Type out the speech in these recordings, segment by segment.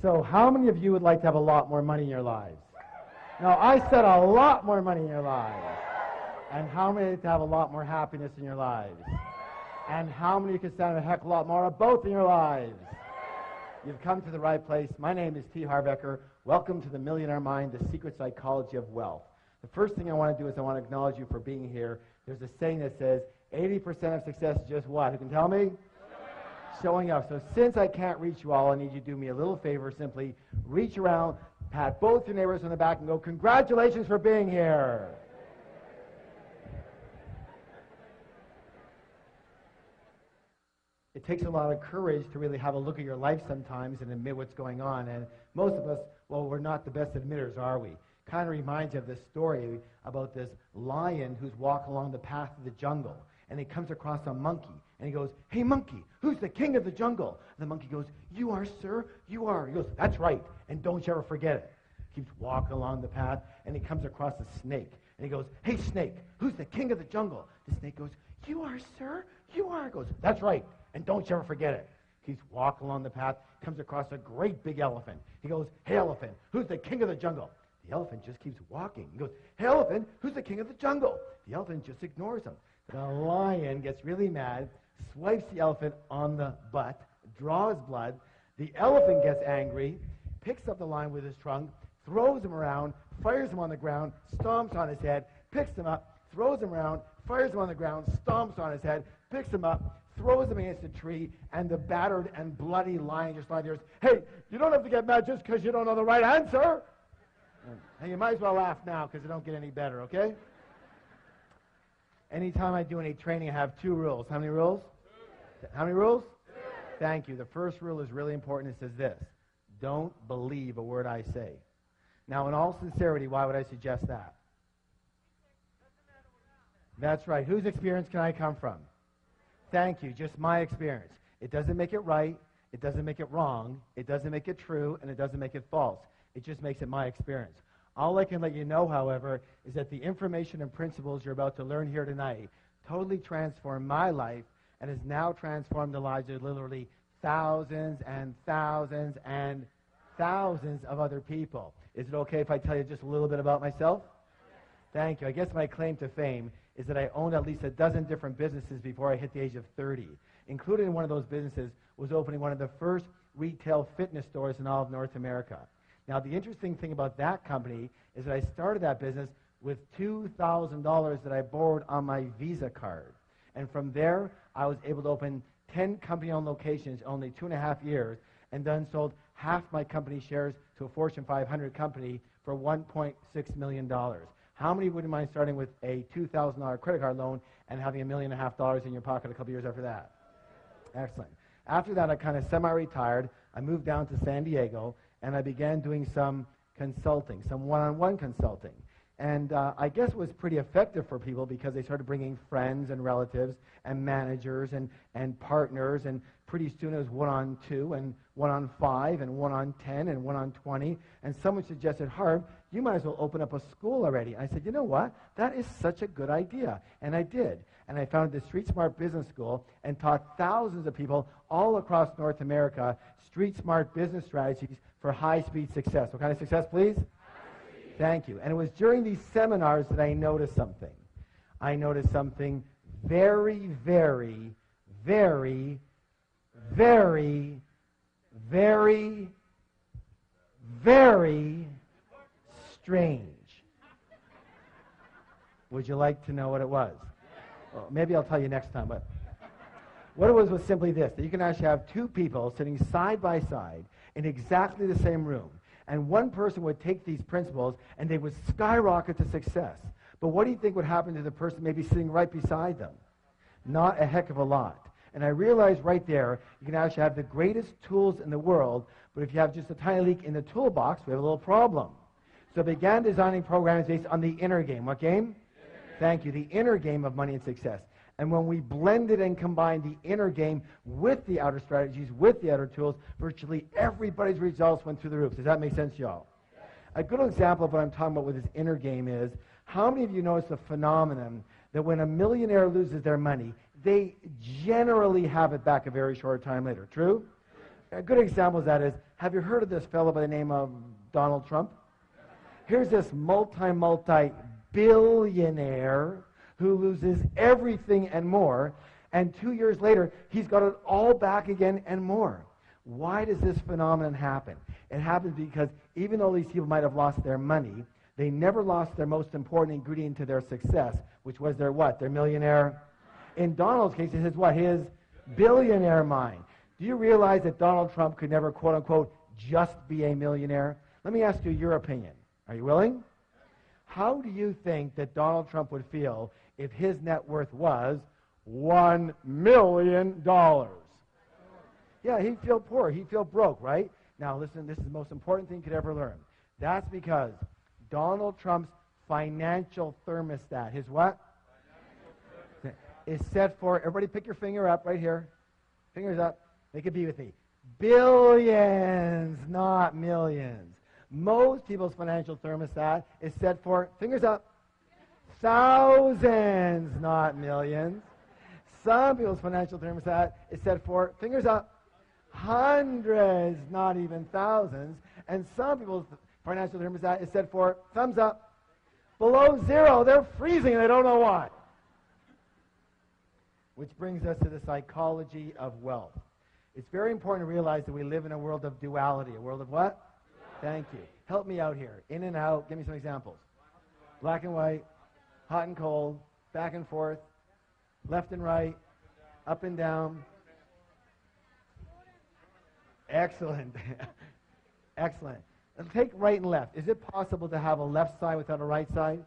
So how many of you would like to have a lot more money in your lives? No, I said a lot more money in your lives. And how many to have a lot more happiness in your lives? And how many can stand a heck of a lot more of both in your lives? You've come to the right place. My name is T. Harbecker. Welcome to the Millionaire Mind, the secret psychology of wealth. The first thing I want to do is I want to acknowledge you for being here. There's a saying that says 80% of success is just what? Who can tell me? Showing up. So since I can't reach you all, I need you to do me a little favor. Simply reach around, pat both your neighbors on the back, and go, congratulations for being here. It takes a lot of courage to really have a look at your life sometimes and admit what's going on. And most of us, well, we're not the best admitters, are we? Kind of reminds you of this story about this lion who's walking along the path of the jungle. And he comes across a monkey. And he goes, hey, monkey, who's the king of the jungle? And the monkey goes, you are, sir, you are. He goes, that's right, and don't you ever forget it. Keeps walking along the path, and he comes across a snake. And he goes, hey, snake, who's the king of the jungle? The snake goes, you are, sir, you are. He goes, that's right, and don't you ever forget it. Keeps walking along the path, comes across a great big elephant. He goes, hey, elephant, who's the king of the jungle? The elephant just keeps walking. He goes, hey, elephant, who's the king of the jungle? The elephant just ignores him. The lion gets really mad, swipes the elephant on the butt, draws blood. The elephant gets angry, picks up the lion with his trunk, throws him around, fires him on the ground, stomps on his head, picks him up, throws him around, fires him on the ground, stomps on his head, picks him up, throws him against a tree, and the battered and bloody lion just lies there. Hey, you don't have to get mad just because you don't know the right answer. And you might as well laugh now because it don't get any better, okay? Anytime I do any training, I have 2 rules. How many rules? 2. How many rules? 2. Thank you. The first rule is really important. It says this: don't believe a word I say. Now, in all sincerity, why would I suggest that? That's right. Whose experience can I come from? Thank you. Just my experience. It doesn't make it right. It doesn't make it wrong. It doesn't make it true. And it doesn't make it false. It just makes it my experience. All I can let you know, however, is that the information and principles you're about to learn here tonight totally transformed my life and has now transformed the lives of literally thousands and thousands and thousands of other people. Is it okay if I tell you just a little bit about myself? Thank you. I guess my claim to fame is that I owned at least a dozen different businesses before I hit the age of 30. Included in one of those businesses was opening one of the first retail fitness stores in all of North America. Now, the interesting thing about that company is that I started that business with $2,000 that I borrowed on my Visa card. And from there, I was able to open 10 company-owned locations in only 2.5 years, and then sold half my company shares to a Fortune 500 company for $1.6 million. How many wouldn't mind starting with a $2,000 credit card loan and having $1.5 million in your pocket a couple years after that? Excellent. After that, I kind of semi-retired. I moved down to San Diego, and I began doing some consulting, some one-on-one consulting. And I guess it was pretty effective for people because they started bringing friends and relatives and managers and partners, and pretty soon it was 1-on-2 and 1-on-5 and 1-on-10 and 1-on-20. And someone suggested, Harb, you might as well open up a school already. And I said, you know what? That is such a good idea. And I did. And I founded the Street Smart Business School and taught thousands of people all across North America street smart business strategies for high-speed success. What kind of success, please? Thank you. And it was during these seminars that I noticed something. I noticed something very, very, very, very, very, very strange. Would you like to know what it was? Well, maybe I'll tell you next time. But what it was simply this: that you can actually have 2 people sitting side by side in exactly the same room. And one person would take these principles and they would skyrocket to success. But what do you think would happen to the person maybe sitting right beside them? Not a heck of a lot. And I realized right there, you can actually have the greatest tools in the world, but if you have just a tiny leak in the toolbox, we have a little problem. So I began designing programs based on the inner game. What game? Thank you. The inner game of money and success. And when we blended and combined the inner game with the outer strategies, with the outer tools, virtually everybody's results went through the roof. Does that make sense, y'all? A good example of what I'm talking about with this inner game is, how many of you notice the phenomenon that when a millionaire loses their money, they generally have it back a very short time later? True? A good example of that is, have you heard of this fellow by the name of Donald Trump? Here's this multi-billionaire who loses everything and more, and 2 years later, he's got it all back again and more. Why does this phenomenon happen? It happens because even though these people might have lost their money, they never lost their most important ingredient to their success, which was their what? Their millionaire. In Donald's case, it's his what? His billionaire mind. Do you realize that Donald Trump could never, quote unquote, just be a millionaire? Let me ask you your opinion. Are you willing? How do you think that Donald Trump would feel if his net worth was $1 million? Yeah, he'd feel poor. He'd feel broke, right? Now, listen, this is the most important thing you could ever learn. That's because Donald Trump's financial thermostat, his what? Is set for, everybody pick your finger up right here. Fingers up. Make it be with me. Billions, not millions. Most people's financial thermostat is set for, fingers up, thousands, not millions. Some people's financial thermostat is set for, fingers up, hundreds, not even thousands. And some people's financial thermostat is set for, thumbs up, below zero. They're freezing and they don't know why. Which brings us to the psychology of wealth. It's very important to realize that we live in a world of duality. A world of what? Thank you. Help me out here. In and out. Give me some examples. Black and white, hot and cold, back and forth, left and right, up and down. Excellent. Excellent. And take right and left. Is it possible to have a left side without a right side?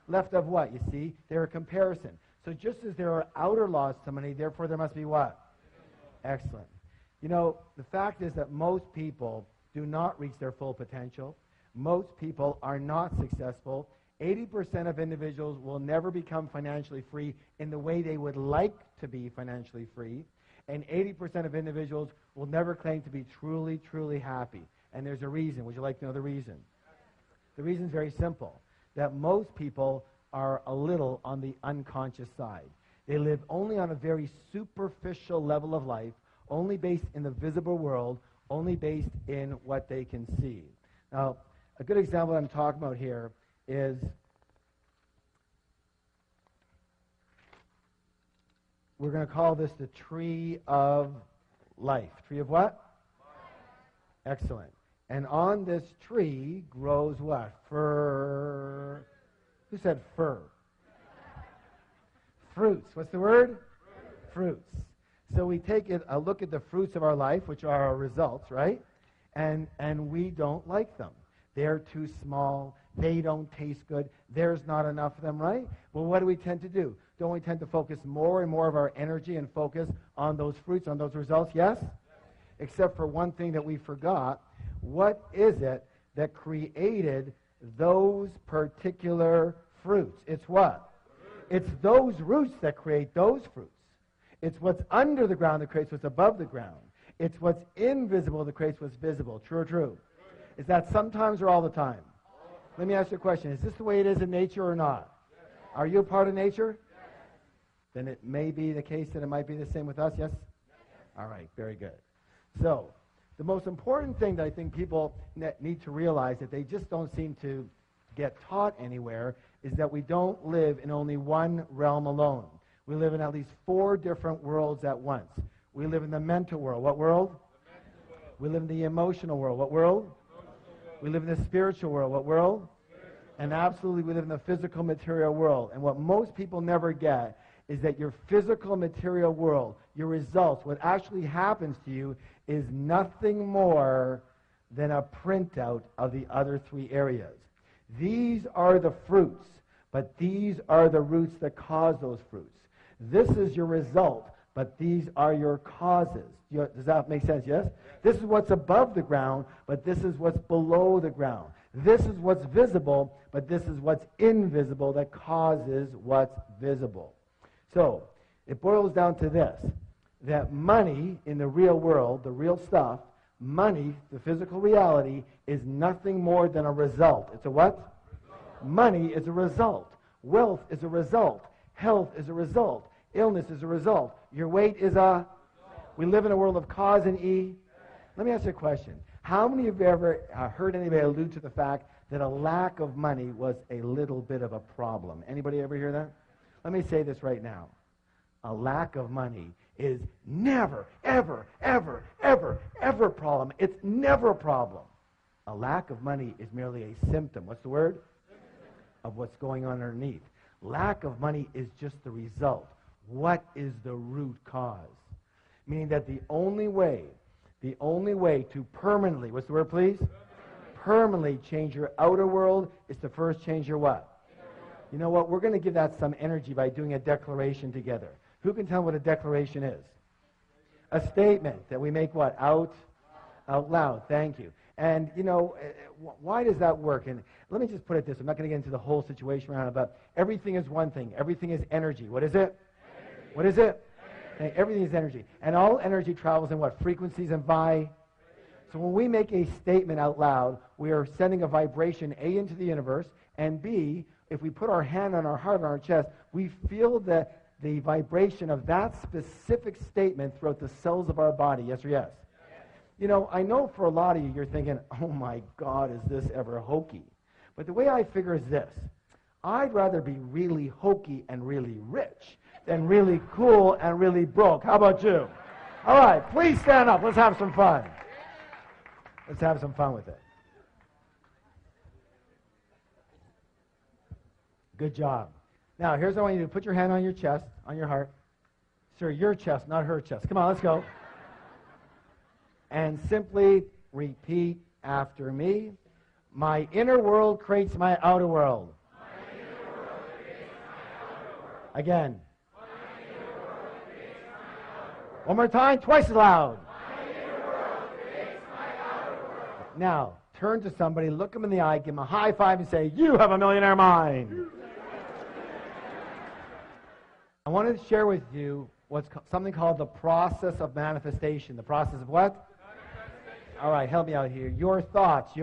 Left of what? You see, they're a comparison. So just as there are outer laws to money, therefore there must be what? Excellent. You know, the fact is that most people do not reach their full potential. Most people are not successful. 80% of individuals will never become financially free in the way they would like to be financially free. And 80% of individuals will never claim to be truly, truly happy. And there's a reason. Would you like to know the reason? The reason is very simple. That most people are a little on the unconscious side. They live only on a very superficial level of life, only based in the visible world, only based in what they can see. Now, a good example I'm talking about here is we're going to call this the tree of life. Tree of what? Life. Excellent. And on this tree grows what? Fir. Who said fir? Fruits. What's the word? Fruits. So we take a look at the fruits of our life, which are our results, right? And we don't like them. They're too small. They don't taste good. There's not enough of them, right? Well, what do we tend to do? Don't we tend to focus more and more of our energy and focus on those fruits, on those results? Yes? Except for one thing that we forgot. What is it that created those particular fruits? It's what? It's those roots that create those fruits. It's what's under the ground that creates what's above the ground. It's what's invisible that creates what's visible. True or true? Is that sometimes or all the time? Let me ask you a question. Is this the way it is in nature or not? Are you a part of nature? Then it may be the case that it might be the same with us, yes? All right, very good. So, the most important thing that I think people need to realize that they just don't seem to get taught anywhere is that we don't live in only one realm alone. We live in at least 4 different worlds at once. We live in the mental world. What world? We live in the emotional world. What world? We live in the spiritual world. What world? And absolutely we live in the physical material world. And what most people never get is that your physical material world, your results, what actually happens to you is nothing more than a printout of the other 3 areas. These are the fruits, but these are the roots that cause those fruits. This is your result, but these are your causes. Does that make sense? Yes? This is what's above the ground, but this is what's below the ground. This is what's visible, but this is what's invisible that causes what's visible. So, it boils down to this, that money in the real world, the real stuff, money, the physical reality, is nothing more than a result. It's a what? Result. Money is a result. Wealth is a result. Health is a result. Illness is a result. Your weight is a... We live in a world of cause and Let me ask you a question. How many of you ever heard anybody allude to the fact that a lack of money was a little bit of a problem? Anybody ever hear that? Let me say this right now. A lack of money is never, ever, ever, ever, ever a problem. It's never a problem. A lack of money is merely a symptom. What's the word? Of what's going on underneath. Lack of money is just the result. What is the root cause? Meaning that the only way to permanently, what's the word, please? Permanently change your outer world is to first change your what? You know what? We're going to give that some energy by doing a declaration together. Who can tell what a declaration is? A statement that we make what? Out loud. Thank you. And, you know, why does that work? And let me just put it this. I'm not going to get into the whole situation around it, but everything is one thing. Everything is energy. What is it? Energy. What is it? Energy. Everything is energy. And all energy travels in what? Frequencies and So when we make a statement out loud, we are sending a vibration, A, into the universe, and B, if we put our hand on our heart, on our chest, we feel the vibration of that specific statement throughout the cells of our body. Yes or yes? You know, I know for a lot of you, you're thinking, oh my God, is this ever hokey? But the way I figure is this. I'd rather be really hokey and really rich than really cool and really broke. How about you? All right, please stand up. Let's have some fun. Let's have some fun with it. Good job. Now, here's what I want you to do. Put your hand on your chest, on your heart. Sir, your chest, not her chest. Come on, let's go. And simply repeat after me. My inner world creates my outer world. My inner world creates my outer world. Again. My inner world creates my outer world. One more time, twice as loud. My inner world creates my outer world. Now, turn to somebody, look them in the eye, give them a high five, and say, you have a millionaire mind. I wanted to share with you something called the process of manifestation. The process of what? All right, help me out here. Your thoughts,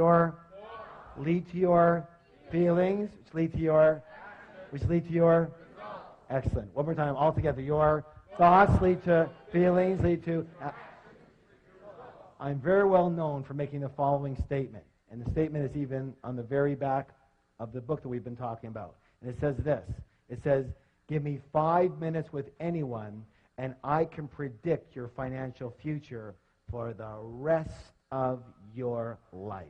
lead to your feelings, which lead to your excellent. One more time, all together. Your thoughts lead to feelings, lead to. I'm very well known for making the following statement, and the statement is even on the very back of the book that we've been talking about. And it says this. It says, give me 5 minutes with anyone, and I can predict your financial future for the rest of your life.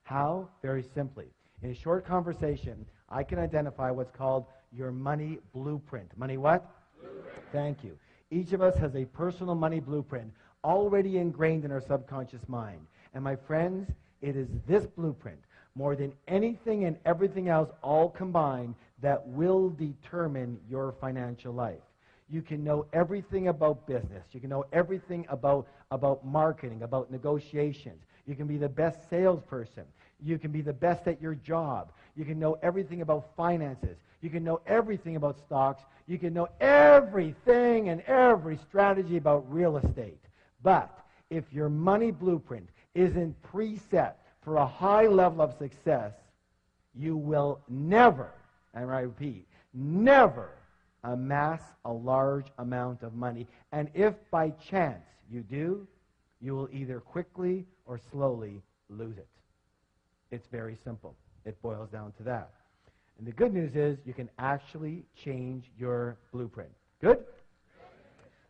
How? Very simply. In a short conversation, I can identify what's called your money blueprint. Money what? Blueprint. Thank you. Each of us has a personal money blueprint already ingrained in our subconscious mind. And my friends, it is this blueprint, more than anything and everything else all combined, that will determine your financial life. You can know everything about business. You can know everything about marketing, about negotiations. You can be the best salesperson. You can be the best at your job. You can know everything about finances. You can know everything about stocks. You can know everything and every strategy about real estate. But if your money blueprint isn't preset for a high level of success, you will never, and I repeat, never amass a large amount of money. And if by chance you do, you will either quickly or slowly lose it. It's very simple. It boils down to that. And the good news is you can actually change your blueprint. Good?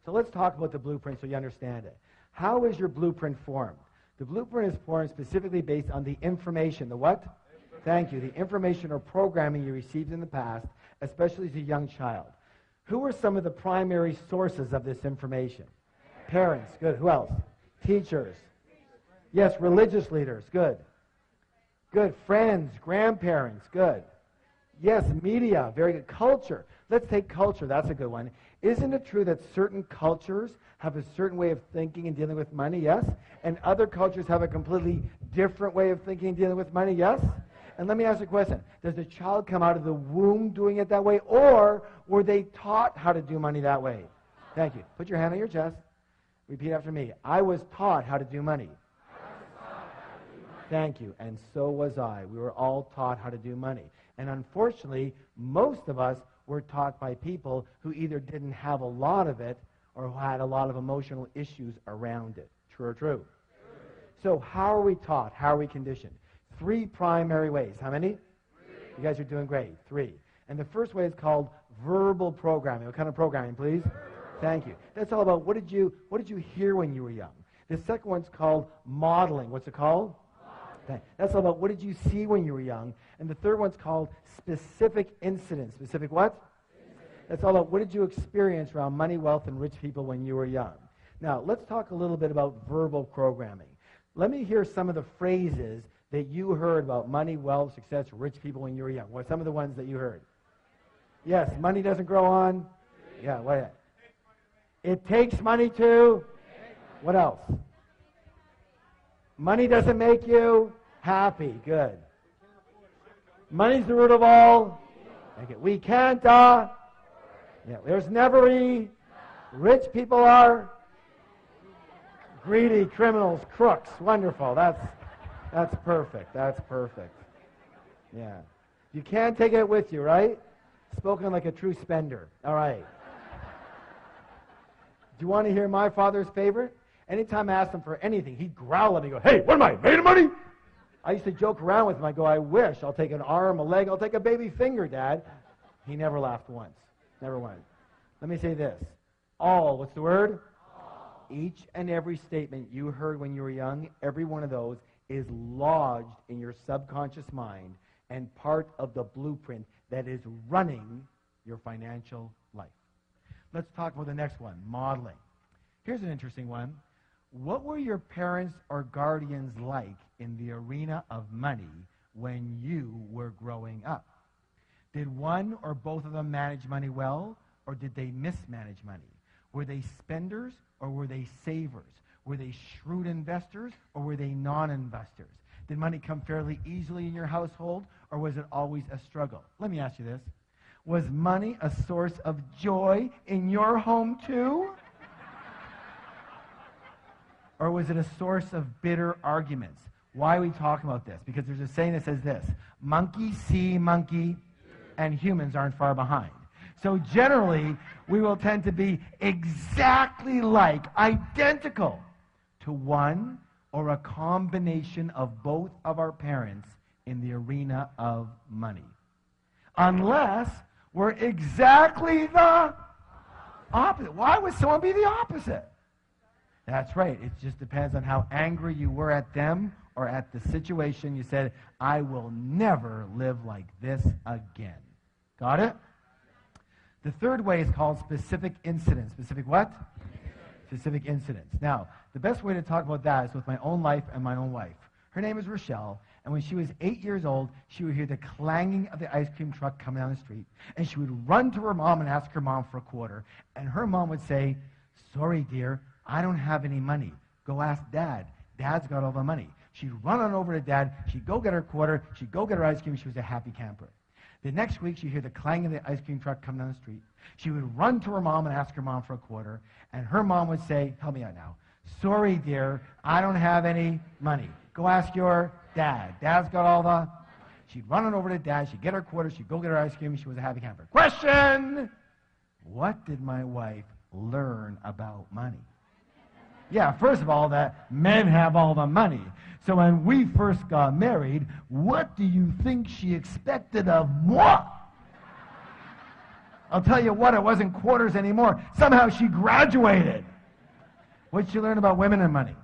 So let's talk about the blueprint so you understand it. How is your blueprint formed? The blueprint is formed specifically based on the information. The what? Thank you. The information or programming you received in the past, especially as a young child. Who are some of the primary sources of this information? Parents. Good. Who else? Teachers. Yes, religious leaders. Good. Good. Friends, grandparents. Good. Yes, media. Very good. Culture. Let's take culture. That's a good one. Isn't it true that certain cultures have a certain way of thinking and dealing with money? Yes. And other cultures have a completely different way of thinking and dealing with money? Yes. And let me ask you a question. Does the child come out of the womb doing it that way, or were they taught how to do money that way? Thank you. Put your hand on your chest. Repeat after me. I was taught how to do money. Thank you. And so was I. We were all taught how to do money. And unfortunately, most of us were taught by people who either didn't have a lot of it or who had a lot of emotional issues around it. True or true? So how are we taught? How are we conditioned? 3 primary ways. How many? 3. You guys are doing great. 3. And the first way is called verbal programming. What kind of programming, please? Thank you. That's all about what did you hear when you were young. The second one's called modeling. What's it called? Modeling. That's all about what did you see when you were young. And the third one's called specific incidents. Specific what? That's all about what did you experience around money, wealth, and rich people when you were young. Now, let's talk a little bit about verbal programming. Let me hear some of the phrases that you heard about money, wealth, success, rich people when you were young. What are some of the ones that you heard? Yes, money doesn't grow on. Yeah, what? It takes money to. What else? Money doesn't make you happy. Good. Money's the root of all. Okay. We can't. Yeah. There's never a. Rich people are greedy, criminals, crooks. Wonderful. That's perfect. That's perfect. Yeah. You can't take it with you, right? Spoken like a true spender. All right. Do you want to hear my father's favorite? Anytime I asked him for anything, he'd growl at me and go, hey, what am I, made of money? I used to joke around with him. I go, I wish. I'll take an arm, a leg. I'll take a baby finger, Dad. He never laughed once. Never once. Let me say this. All, what's the word? All. Each and every statement you heard when you were young, every one of those is lodged in your subconscious mind and part of the blueprint that is running your financial life. Let's talk about the next one, modeling. Here's an interesting one. What were your parents or guardians like in the arena of money when you were growing up? Did one or both of them manage money well, or did they mismanage money? Were they spenders or were they savers? Were they shrewd investors or were they non-investors? Did money come fairly easily in your household, or was it always a struggle? Let me ask you this. Was money a source of joy in your home too? Or was it a source of bitter arguments? Why are we talking about this? Because there's a saying that says this, monkey see monkey, and humans aren't far behind. So generally, we will tend to be exactly like, identical to one or a combination of both of our parents in the arena of money. Unless we're exactly the opposite. Why would someone be the opposite? That's right. It just depends on how angry you were at them or at the situation. You said, I will never live like this again. Got it? The third way is called specific incidents. Specific what? Specific incidents. Now, the best way to talk about that is with my own life and my own wife. Her name is Rochelle, and when she was 8 years old, she would hear the clanging of the ice cream truck coming down the street, and she would run to her mom and ask her mom for a quarter, and her mom would say, sorry, dear, I don't have any money. Go ask Dad. Dad's got all the money. She'd run on over to Dad. She'd go get her quarter. She'd go get her ice cream. She was a happy camper. The next week, she'd hear the clang of the ice cream truck come down the street. She would run to her mom and ask her mom for a quarter, and her mom would say, help me out now, sorry, dear, I don't have any money. Go ask your dad. Dad's got all the... She'd run on over to Dad. She'd get her quarter. She'd go get her ice cream. She was a happy camper. Question! What did my wife learn about money? Yeah, first of all, that men have all the money. So when we first got married, what do you think she expected of moi? I'll tell you what, it wasn't quarters anymore. Somehow she graduated. What did she learn about women and money?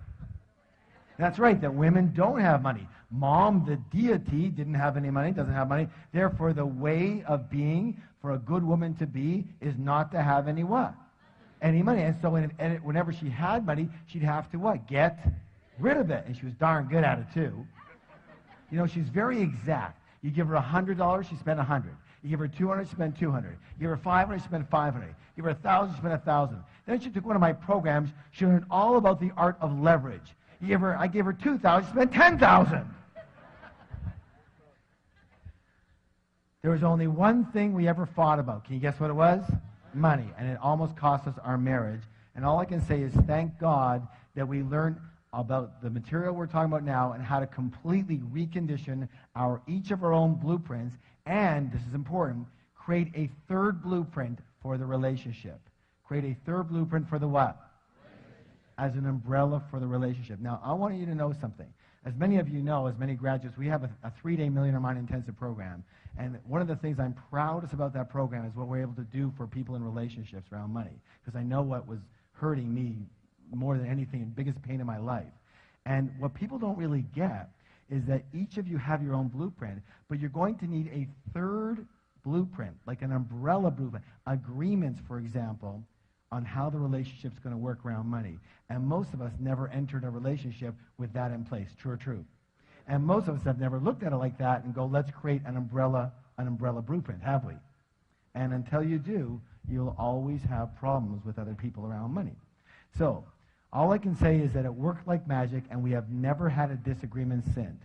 That's right, that women don't have money. Mom, the deity, didn't have any money, doesn't have money. Therefore, the way of being for a good woman to be is not to have any what? Any money. And so whenever she had money, she'd have to what? Get rid of it. And she was darn good at it too. You know, she's very exact. You give her $100, she spent $100. You give her $200, she spent $200. You give her $500, she spent $500. You give her $1,000, she spent $1,000. Then she took one of my programs. She learned all about the art of leverage. I gave her $2,000, she spent $10,000. There was only one thing we ever fought about. Can you guess what it was? Money. And it almost cost us our marriage. And all I can say is thank God that we learned about the material we're talking about now and how to completely recondition each of our own blueprints. And, this is important, create a third blueprint for the relationship. Create a third blueprint for the what? as an umbrella for the relationship. Now, I want you to know something. As many of you know, as many graduates, we have a 3-day Millionaire Mind Intensive program. And one of the things I'm proudest about that program is what we're able to do for people in relationships around money. Because I know what was hurting me more than anything and biggest pain in my life. And what people don't really get is that each of you have your own blueprint, but you're going to need a third blueprint, like an umbrella blueprint, agreements, for example, on how the relationship's going to work around money. And most of us never entered a relationship with that in place. True or true? And most of us have never looked at it like that and go, let's create an umbrella blueprint, have we? And until you do, you'll always have problems with other people around money. So, all I can say is that it worked like magic, and we have never had a disagreement since.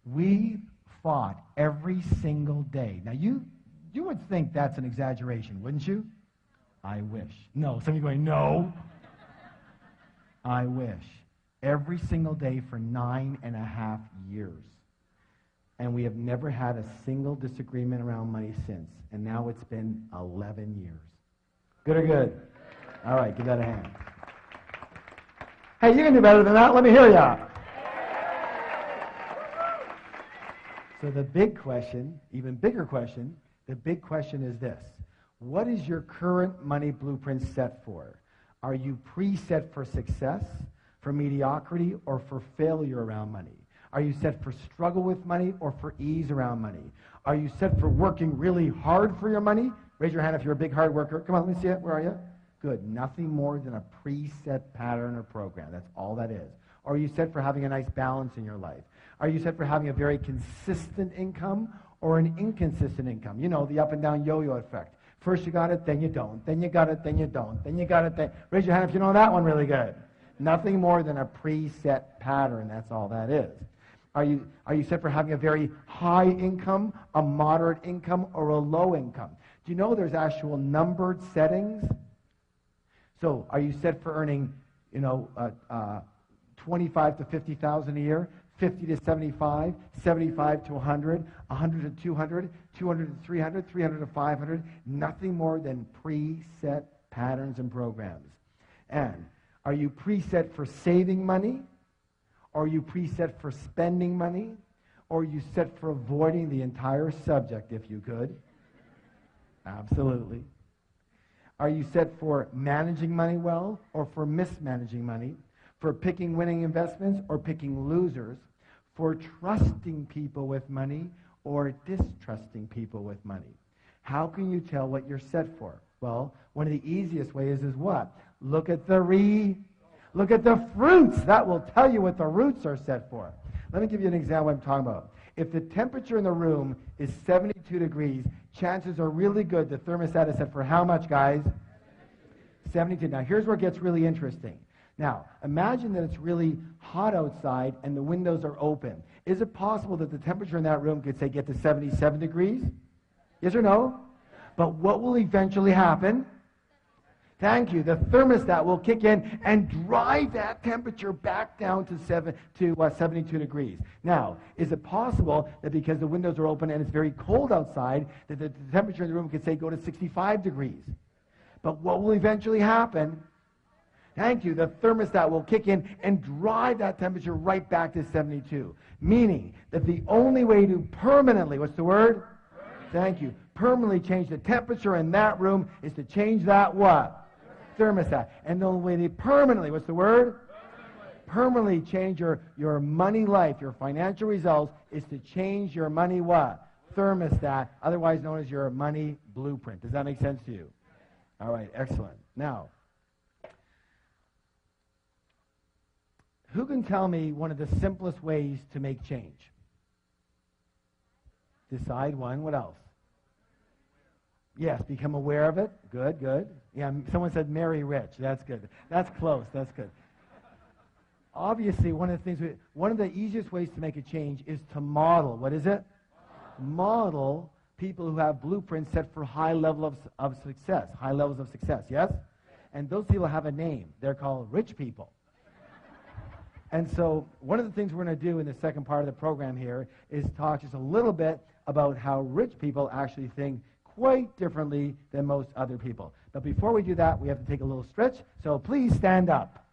We fought every single day. Now, you would think that's an exaggeration, wouldn't you? I wish. No, some of you going, no. I wish. Every single day for 9.5 years. And we have never had a single disagreement around money since. And now it's been 11 years. Good or good? All right, give that a hand. Hey, you can do better than that. Let me hear ya. So the big question, even bigger question, the big question is this. What is your current money blueprint set for? Are you preset for success, for mediocrity, or for failure around money? Are you set for struggle with money or for ease around money? Are you set for working really hard for your money? Raise your hand if you're a big hard worker. Come on, let me see it. Where are you? Good. Nothing more than a preset pattern or program. That's all that is. Or are you set for having a nice balance in your life? Are you set for having a very consistent income or an inconsistent income? You know, the up and down yo-yo effect. First you got it, then you don't. Then you got it, then you don't. Then you got it, then... Raise your hand if you know that one really good. Nothing more than a preset pattern. That's all that is. Are you set for having a very high income, a moderate income, or a low income? Do you know there's actual numbered settings? So are you set for earning, 25 to 50,000 a year, 50 to 75, 75 to 100, 100 to 200, 200 to 300, 300 to 500? Nothing more than preset patterns and programs. And are you preset for saving money? Or are you preset for spending money? Or are you set for avoiding the entire subject, if you could? Absolutely. Are you set for managing money well or for mismanaging money? For picking winning investments or picking losers? For trusting people with money or distrusting people with money? How can you tell what you're set for? Well, one of the easiest ways is what? Look at the fruits. That will tell you what the roots are set for. Let me give you an example of what I'm talking about. If the temperature in the room is 72 degrees, chances are really good the thermostat is set for how much, guys? 72. Now, here's where it gets really interesting. Now, imagine that it's really hot outside and the windows are open. Is it possible that the temperature in that room could, say, get to 77 degrees? Yes or no? But what will eventually happen? Thank you. The thermostat will kick in and drive that temperature back down to 72 degrees. Now, is it possible that because the windows are open and it's very cold outside, that the temperature in the room could, say, go to 65 degrees? But what will eventually happen? Thank you. The thermostat will kick in and drive that temperature right back to 72. Meaning that the only way to permanently, what's the word? Thank you. Permanently change the temperature in that room is to change that what? Thermostat. And the only way to permanently, what's the word? Permanently change your money life, your financial results, is to change your money what? Thermostat, otherwise known as your money blueprint. Does that make sense to you? All right, excellent. Now, who can tell me one of the simplest ways to make change? Decide one. What else? Yes, become aware of it. Good, good. Yeah, someone said marry rich. That's good. That's close. That's good. Obviously, one of the easiest ways to make a change is to model. What is it? Model people who have blueprints set for high levels of success. High levels of success, yes? And those people have a name. They're called rich people. And so one of the things we're going to do in the second part of the program here is talk just a little bit about how rich people actually think quite differently than most other people. But before we do that, we have to take a little stretch. So please stand up.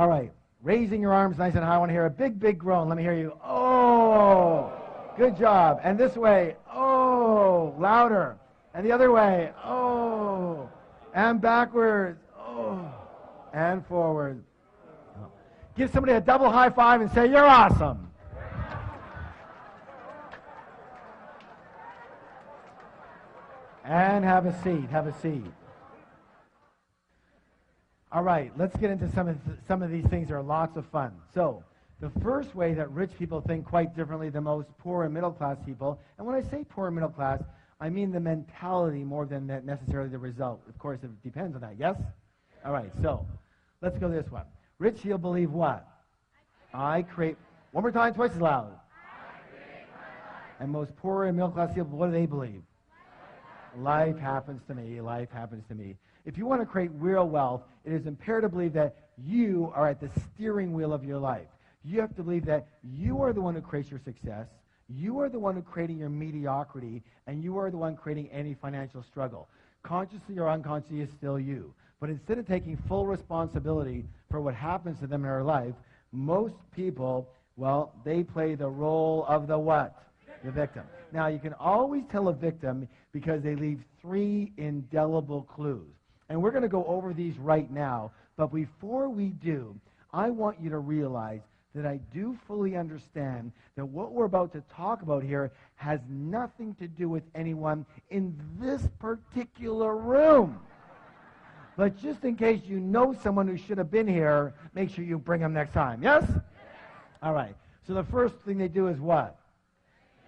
All right. Raising your arms nice and high. I want to hear a big, big groan. Let me hear you. Oh, good job. And this way. Oh, louder. And the other way. Oh, and backwards. Oh, and forward. Give somebody a double high five and say, you're awesome. And have a seat. Have a seat. All right, let's get into some of these things that are lots of fun. So, the first way that rich people think quite differently than most poor and middle class people, and when I say poor and middle class, I mean the mentality more than necessarily the result. Of course, it depends on that, yes? All right, so let's go this one. Rich people believe what? I create, one more time, twice as loud. I create my life. And most poor and middle class people, what do they believe? Life happens to me. Life happens to me. If you want to create real wealth, it is imperative to believe that you are at the steering wheel of your life. You have to believe that you are the one who creates your success, you are the one who creating your mediocrity, and you are the one creating any financial struggle. Consciously or unconsciously is still you. But instead of taking full responsibility for what happens to them in their life, most people, well, they play the role of the what? The victim. Now, you can always tell a victim because they leave 3 indelible clues. And we're going to go over these right now. But before we do, I want you to realize that I do fully understand that what we're about to talk about here has nothing to do with anyone in this particular room. But just in case you know someone who should have been here, make sure you bring them next time. Yes? All right. So the first thing they do is what?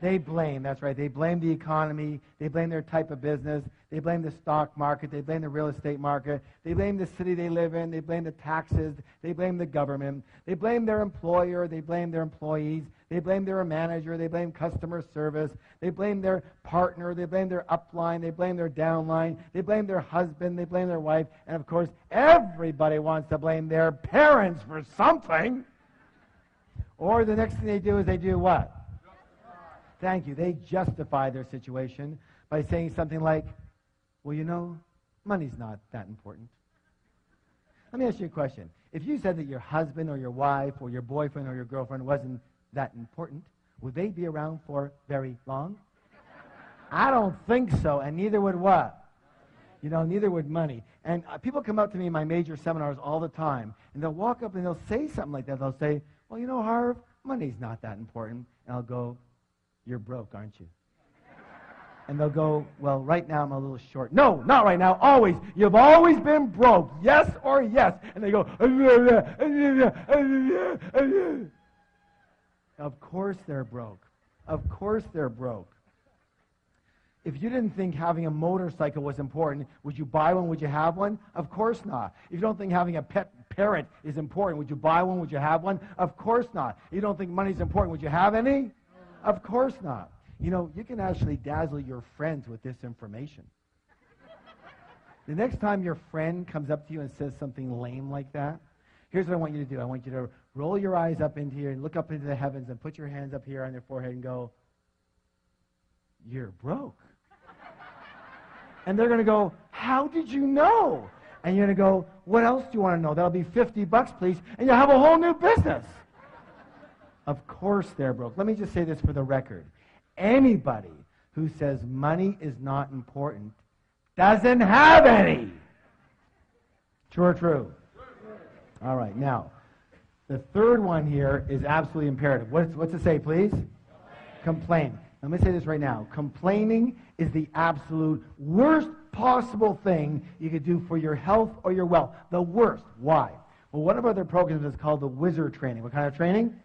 They blame. That's right. They blame the economy. They blame their type of business. They blame the stock market. They blame the real estate market. They blame the city they live in. They blame the taxes. They blame the government. They blame their employer. They blame their employees. They blame their manager. They blame customer service. They blame their partner. They blame their upline. They blame their downline. They blame their husband. They blame their wife. And, of course, everybody wants to blame their parents for something. Or the next thing they do is they do what? Thank you. They justify their situation by saying something like, well, you know, money's not that important. Let me ask you a question. If you said that your husband or your wife or your boyfriend or your girlfriend wasn't that important, would they be around for very long? I don't think so, and neither would what? You know, neither would money. And people come up to me in my major seminars all the time, and they'll walk up and they'll say something like that. They'll say, well, you know, Harv, money's not that important. And I'll go, you're broke, aren't you? And they'll go, well, right now I'm a little short. No, not right now, always. You've always been broke, yes or yes. And they go, of course they're broke. Of course they're broke. If you didn't think having a motorcycle was important, would you buy one? Would you have one? Of course not. If you don't think having a pet parrot is important, would you buy one? Would you have one? Of course not. If you don't think money's important, would you have any? Of course not. You know, you can actually dazzle your friends with this information. The next time your friend comes up to you and says something lame like that, here's what I want you to do. I want you to roll your eyes up into here and look up into the heavens and put your hands up here on your forehead and go, you're broke. And they're going to go, how did you know? And you're going to go, what else do you want to know? That'll be $50, please, and you'll have a whole new business. Of course they're broke. Let me just say this for the record. Anybody who says money is not important doesn't have any. True or true? All right, now, the third one here is absolutely imperative. What's it say, please? Complain. Let me say this right now. Complaining is the absolute worst possible thing you could do for your health or your wealth. The worst. Why? Well, one of our other programs is called the Wizard Training. What kind of training?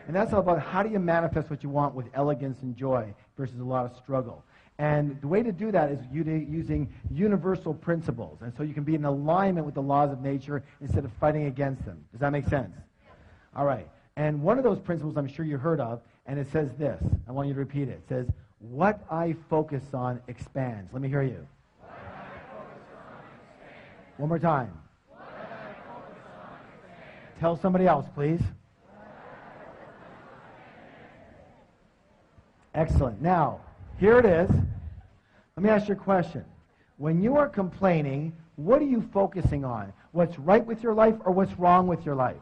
And that's all about how do you manifest what you want with elegance and joy versus a lot of struggle. And the way to do that is using universal principles. And so you can be in alignment with the laws of nature instead of fighting against them. Does that make sense? All right. And one of those principles I'm sure you heard of, and it says this. I want you to repeat it. It says, what I focus on expands. Let me hear you. What I focus on expands. One more time. What I focus on expands. Tell somebody else, please. Excellent. Now, here it is. Let me ask you a question. When you are complaining, What are you focusing on? What's right with your life or what's wrong with your life?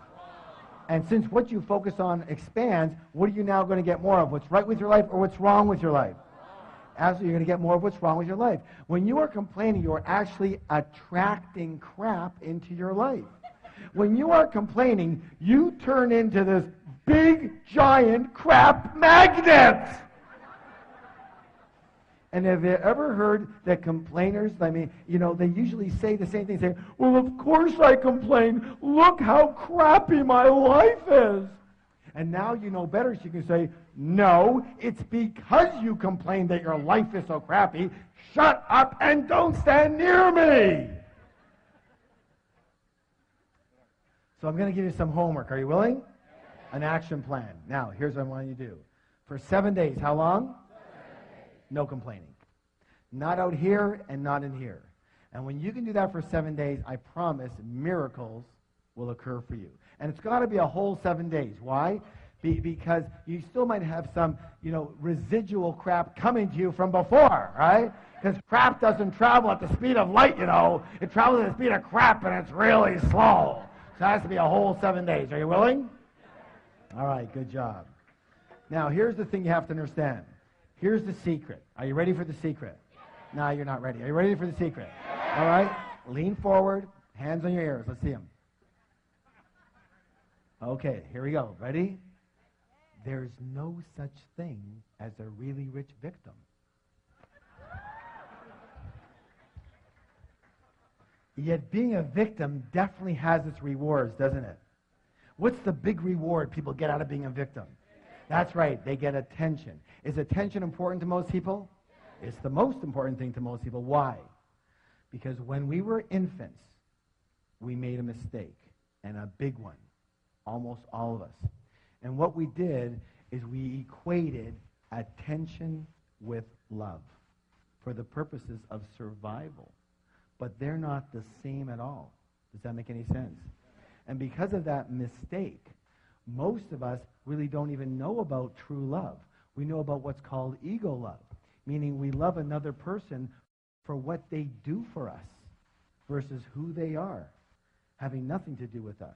And since what you focus on expands, what are you now going to get more of? What's right with your life or what's wrong with your life? Absolutely, you're going to get more of what's wrong with your life. When you are complaining, you are actually attracting crap into your life. When you are complaining, you turn into this big, giant crap magnet. And have you ever heard that complainers, I mean, you know, they usually say the same thing, say, well, of course I complain. Look how crappy my life is. And now you know better, so you can say, no, it's because you complain that your life is so crappy. Shut up and don't stand near me. So I'm going to give you some homework. Are you willing? An action plan. Now, here's what I want you to do. For 7 days, how long? No complaining. Not out here and not in here. And when you can do that for 7 days, I promise miracles will occur for you. And it's got to be a whole 7 days. Why? Because you still might have some, you know, residual crap coming to you from before, right? Because crap doesn't travel at the speed of light, you know. It travels at the speed of crap, and it's really slow. So it has to be a whole 7 days. Are you willing? All right, good job. Now, here's the thing you have to understand. Here's the secret. Are you ready for the secret? No, you're not ready. Are you ready for the secret? All right. Lean forward. Hands on your ears. Let's see them. Okay, here we go. Ready? There's no such thing as a really rich victim. Yet being a victim definitely has its rewards, doesn't it? What's the big reward people get out of being a victim? That's right, they get attention. Is attention important to most people? It's the most important thing to most people. Why? Because when we were infants, we made a mistake, and a big one. Almost all of us. And what we did is we equated attention with love for the purposes of survival. But they're not the same at all. Does that make any sense? And because of that mistake, most of us really don't even know about true love. We know about what's called ego love, meaning we love another person for what they do for us versus who they are, having nothing to do with us.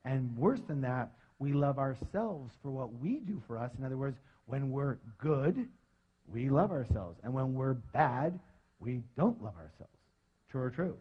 And worse than that, we love ourselves for what we do for us. In other words, when we're good, we love ourselves. And when we're bad, we don't love ourselves. True or true?